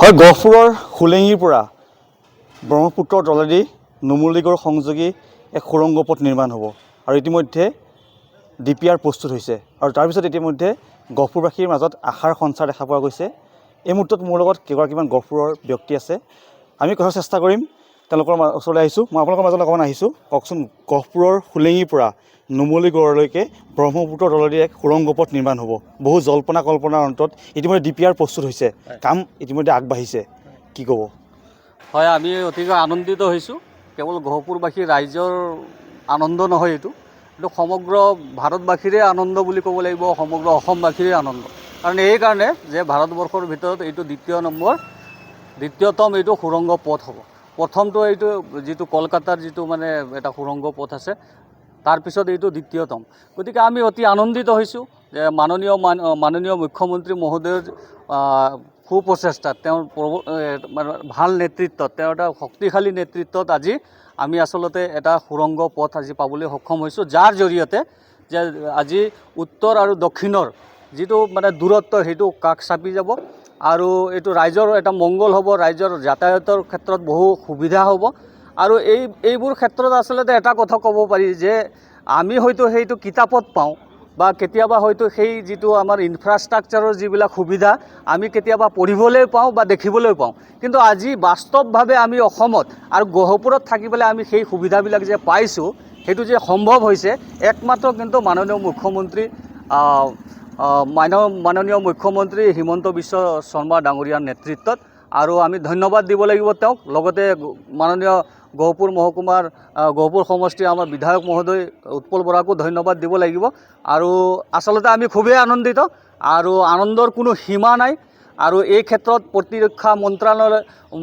হয়, গহপুৰৰ হোলেঙিৰ পৰা ব্ৰহ্মপুত্ৰৰ তলেদি নুমলীগড় সংযোগী এক সুৰংগ পথ নিৰ্মাণ হ'ব আৰু ইতিমধ্যে DPR প্ৰস্তুত হৈছে আৰু তাৰপিছত ইতিমধ্যে গহপুৰবাসীৰ মাজত আশাৰ সঞ্চাৰ দেখা পোৱা গৈছে। এই মুহূৰ্তত মোৰ লগত কেইগৰাকীমান গহপুৰৰ ব্যক্তি আছে, আমি কথাৰ চেষ্টা কৰিম। তেওঁলোকৰ ওচৰলৈ আহিছোঁ, মই আপোনালোকৰ মাজলৈ অকণমান আহিছোঁ। কওকচোন, গহপুৰৰ হোলেঙিৰ পৰা নুমলীগড়লৈকে ব্ৰহ্মপুত্ৰৰ তলেদি এক সুৰংগ পথ নিৰ্মাণ হ'ব। বহু জল্পনা কল্পনাৰ অন্তত ইতিমধ্যে DPR প্ৰস্তুত হৈছে, কাম ইতিমধ্যে আগবাঢ়িছে, কি ক'ব? হয়, আমি অতিকৈ আনন্দিত হৈছোঁ। কেৱল গহপুৰবাসী ৰাইজৰ আনন্দ নহয়, এইটো সমগ্ৰ ভাৰতবাসীৰে আনন্দ বুলি ক'ব লাগিব, সমগ্ৰ অসমবাসীৰে আনন্দ। কাৰণ এইকাৰণে যে ভাৰতবৰ্ষৰ ভিতৰত এইটো দ্বিতীয়তম এইটো সুৰংগ পথ হ'ব। প্ৰথমটো এইটো যিটো কলকাতাৰ যিটো মানে এটা সুৰংগ পথ আছে, তাৰপিছত এইটো দ্বিতীয়তম। গতিকে আমি অতি আনন্দিত হৈছোঁ যে মাননীয় মুখ্যমন্ত্ৰী মহোদয়ৰ সুপ্ৰচেষ্টাত, তেওঁৰ ভাল নেতৃত্বত, তেওঁৰ এটা শক্তিশালী নেতৃত্বত আজি আমি আচলতে এটা সুৰংগ পথ আজি পাবলৈ সক্ষম হৈছোঁ, যাৰ জৰিয়তে যে আজি উত্তৰ আৰু দক্ষিণৰ যিটো মানে দূৰত্ব সেইটো কাষ চাপি যাব আৰু এইটো ৰাইজৰ এটা মংগল হ'ব, ৰাইজৰ যাতায়াতৰ ক্ষেত্ৰত বহু সুবিধা হ'ব। আৰু এইবোৰ ক্ষেত্ৰত আচলতে এটা কথা ক'ব পাৰি যে আমি হয়তো সেইটো কিতাপত পাওঁ বা কেতিয়াবা হয়তো সেই যিটো আমাৰ ইনফ্ৰাষ্ট্ৰাকচাৰৰ যিবিলাক সুবিধা আমি কেতিয়াবা পঢ়িবলৈ পাওঁ বা দেখিবলৈ পাওঁ, কিন্তু আজি বাস্তৱভাৱে আমি অসমত আৰু গহপুৰত থাকি পেলাই আমি সেই সুবিধাবিলাক যে পাইছোঁ, সেইটো যে সম্ভৱ হৈছে একমাত্ৰ কিন্তু মাননীয় মুখ্যমন্ত্ৰী হিমন্ত বিশ্ব শৰ্মা ডাঙৰীয়াৰ নেতৃত্বত। আৰু আমি ধন্যবাদ দিব লাগিব তেওঁক, লগতে মাননীয় গহপুৰ মহকুমাৰ গহপুৰ সমষ্টিৰ আমাৰ বিধায়ক মহোদয় উৎপল বৰাকো ধন্যবাদ দিব লাগিব। আৰু আচলতে আমি খুবেই আনন্দিত আৰু আনন্দৰ কোনো সীমা নাই। আৰু এই ক্ষেত্ৰত প্ৰতিৰক্ষা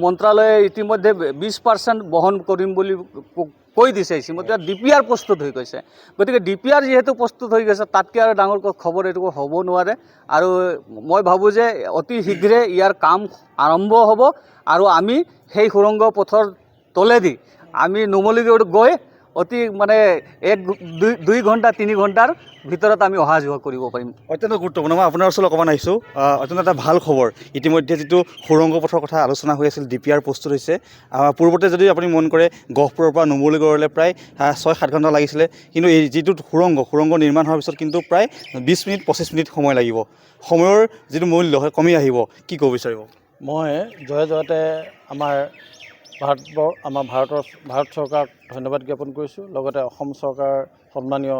মন্ত্ৰালয়ে ইতিমধ্যে 20% বহন কৰিম বুলি কৈ দিছে। ইতিমধ্যে DPR প্ৰস্তুত হৈ গৈছে। গতিকে DPR যিহেতু প্ৰস্তুত হৈ গৈছে, তাতকৈ আৰু ডাঙৰ খবৰ এইটো হ'ব নোৱাৰে। আৰু মই ভাবোঁ যে অতি শীঘ্ৰে ইয়াৰ কাম আৰম্ভ হ'ব আৰু আমি সেই সুৰংগ পথৰ তলেদি আমি নুমলীগড় গৈ অতি মানে 1-2 ঘণ্টা 3 ঘণ্টাৰ ভিতৰত আমি অহা যোৱা কৰিব পাৰিম। অত্যন্ত গুৰুত্বপূৰ্ণ। মই আপোনাৰ ওচৰলৈ অকণমান আহিছোঁ, অত্যন্ত এটা ভাল খবৰ। ইতিমধ্যে যিটো সুৰংগ পথৰ কথা আলোচনা হৈ আছিল, DPR প্ৰস্তুত হৈছে। পূৰ্বতে যদি আপুনি মন কৰে, গহপুৰৰ পৰা নুমলীগড়লৈ প্ৰায় 6-7 ঘণ্টা লাগিছিলে, কিন্তু এই যিটো সুৰংগ নিৰ্মাণ হোৱাৰ পিছত কিন্তু প্ৰায় 20 মিনিট 25 মিনিট সময় লাগিব। সময়ৰ যিটো মূল্য হয় কমি আহিব, কি ক'ব বিচাৰিব? মই জয়তে আমাৰ ভাৰত চৰকাৰক ধন্যবাদ জ্ঞাপন কৰিছোঁ, লগতে অসম চৰকাৰৰ সন্মানীয়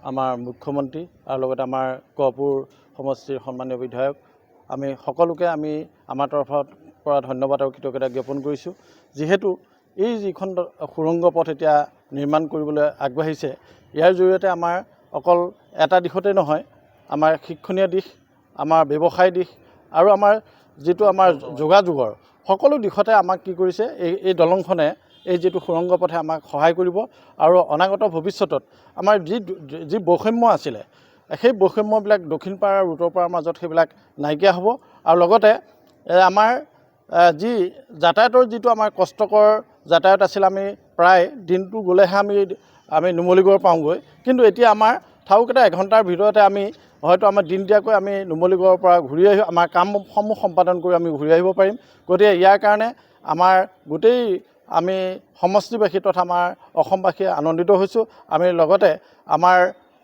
আমাৰ মুখ্যমন্ত্ৰী আৰু লগতে আমাৰ গহপুৰ সমষ্টিৰ সন্মানীয় বিধায়ক, আমি সকলোকে আমাৰ তৰফৰ পৰা ধন্যবাদ আৰু কৃতজ্ঞতা জ্ঞাপন কৰিছোঁ। যিহেতু এই যিখন সুৰংগ পথ এতিয়া নিৰ্মাণ কৰিবলৈ আগবাঢ়িছে, ইয়াৰ জৰিয়তে আমাৰ অকল এটা দিশতে নহয়, আমাৰ শিক্ষণীয় দিশ, আমাৰ ব্যৱসায় দিশ আৰু আমাৰ যিটো আমাৰ যোগাযোগৰ সকলো দিশতে আমাক কি কৰিছে, এই দলংখনে, এই যিটো সুৰংগ পথে আমাক সহায় কৰিব। আৰু অনাগত ভৱিষ্যতত আমাৰ যি বৈষম্য আছিলে, সেই বৈষম্যবিলাক দক্ষিণ পাৰ আৰু উত্তৰ পাৰৰ মাজত সেইবিলাক নাইকিয়া হ'ব। আৰু লগতে আমাৰ যি যাতায়াতৰ যিটো আমাৰ কষ্টকৰ যাতায়াত আছিল, আমি প্ৰায় দিনটো গ'লেহে আমি নুমলীগড় পাওঁগৈ, কিন্তু এতিয়া আমাৰ থাউকেইটা 1 ঘণ্টাৰ ভিতৰতে হয়তো আমাৰ দিনতীয়াকৈ আমি নুমলীগড়ৰ পৰা ঘূৰি আহি আমাৰ কামসমূহ সম্পাদন কৰি আমি ঘূৰি আহিব পাৰিম। গতিকে ইয়াৰ কাৰণে আমাৰ গোটেই আমি সমষ্টিবাসী তথা আমাৰ অসমবাসীয়ে আনন্দিত হৈছোঁ। আমি লগতে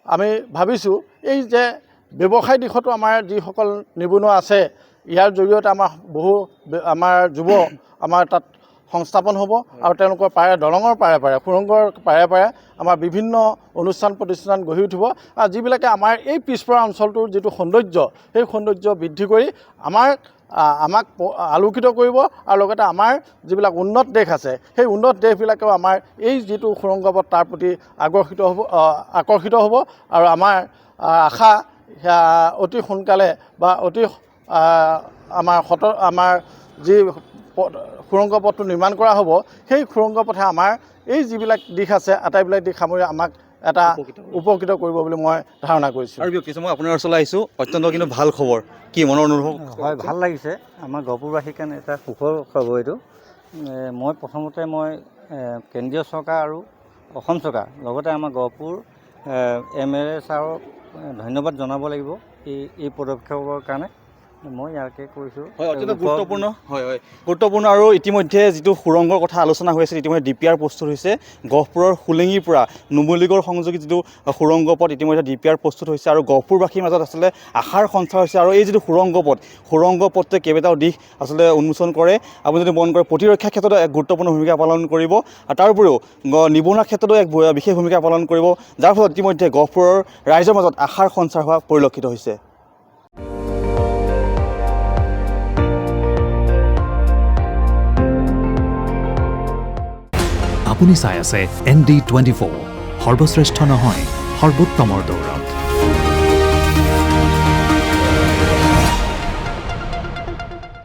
আমি ভাবিছোঁ এই যে ব্যৱসায় দিশতো আমাৰ যিসকল নিবনুৱা আছে, ইয়াৰ জৰিয়তে আমাৰ যুৱ আমাৰ তাত সংস্থাপন হ'ব আৰু তেওঁলোকৰ দলঙৰ পাৰে সুৰংগৰ পাৰে আমাৰ বিভিন্ন অনুষ্ঠান প্ৰতিষ্ঠান গঢ়ি উঠিব আৰু যিবিলাকে আমাৰ এই পিছপৰা অঞ্চলটোৰ যিটো সৌন্দৰ্য, সেই সৌন্দৰ্য বৃদ্ধি কৰি আমাক আলোকিত কৰিব। আৰু লগতে আমাৰ যিবিলাক উন্নত দেশ আছে, সেই উন্নত দেশবিলাকেও আমাৰ এই যিটো সুৰংগ পথ তাৰ প্ৰতি আকৰ্ষিত হ'ব। আৰু আমাৰ আশা অতি সোনকালে বা আমাৰ যি সুৰংগ পথটো নিৰ্মাণ কৰা হ'ব, সেই সুৰংগ পথে আমাৰ এই যিবিলাক দিশ আছে, আটাইবিলাক দিশ সামৰি আমাক এটা উপকৃত কৰিব বুলি মই ধাৰণা কৰিছোঁ। আৰু ব্যক্তি মই আপোনাৰ ওচৰলৈ আহিছোঁ, অত্যন্ত কিন্তু ভাল খবৰ, কি মনৰ অনুভৱ? হয়, ভাল লাগিছে। আমাৰ গহপুৰবাসীৰ কাৰণে এটা সুখৰ খবৰ এইটো। মই প্ৰথমতে কেন্দ্ৰীয় চৰকাৰ আৰু অসম চৰকাৰ, লগতে আমাৰ গহপুৰ MLA ছাৰক ধন্যবাদ জনাব লাগিব এই পদক্ষেপৰ কাৰণে। মই ইয়াকে কৈছোঁ হয় অত্যন্ত গুৰুত্বপূৰ্ণ গুৰুত্বপূৰ্ণ আৰু ইতিমধ্যে যিটো সুৰংগৰ কথা আলোচনা হৈ আছিল ইতিমধ্যে DPR প্ৰস্তুত হৈছে গহপুৰৰ হোলেঙিৰ পৰা নুমলীগড় সংযোগী যিটো সুৰংগ পথ ইতিমধ্যে DPR প্ৰস্তুত হৈছে আৰু গহপুৰবাসীৰ মাজত আচলতে আশাৰ সঞ্চাৰ হৈছে আৰু এই যিটো সুৰংগ পথটোৱে কেইবাটাও দিশ আচলতে উন্মোচন কৰে আপুনি যদি মন কৰে প্ৰতিৰক্ষাৰ ক্ষেত্ৰতো এক গুৰুত্বপূৰ্ণ ভূমিকা পালন কৰিব আৰু তাৰ উপৰিও নিবনুৱাৰ ক্ষেত্ৰতো এক বিশেষ ভূমিকা পালন কৰিব যাৰ ফলত ইতিমধ্যে গহপুৰৰ ৰাইজৰ মাজত আশাৰ সঞ্চাৰ হোৱা পৰিলক্ষিত হৈছে আপুনি চাই আছে ND24 সৰ্বশ্ৰেষ্ঠ নহয় সৰ্বোত্তমৰ দৌৰ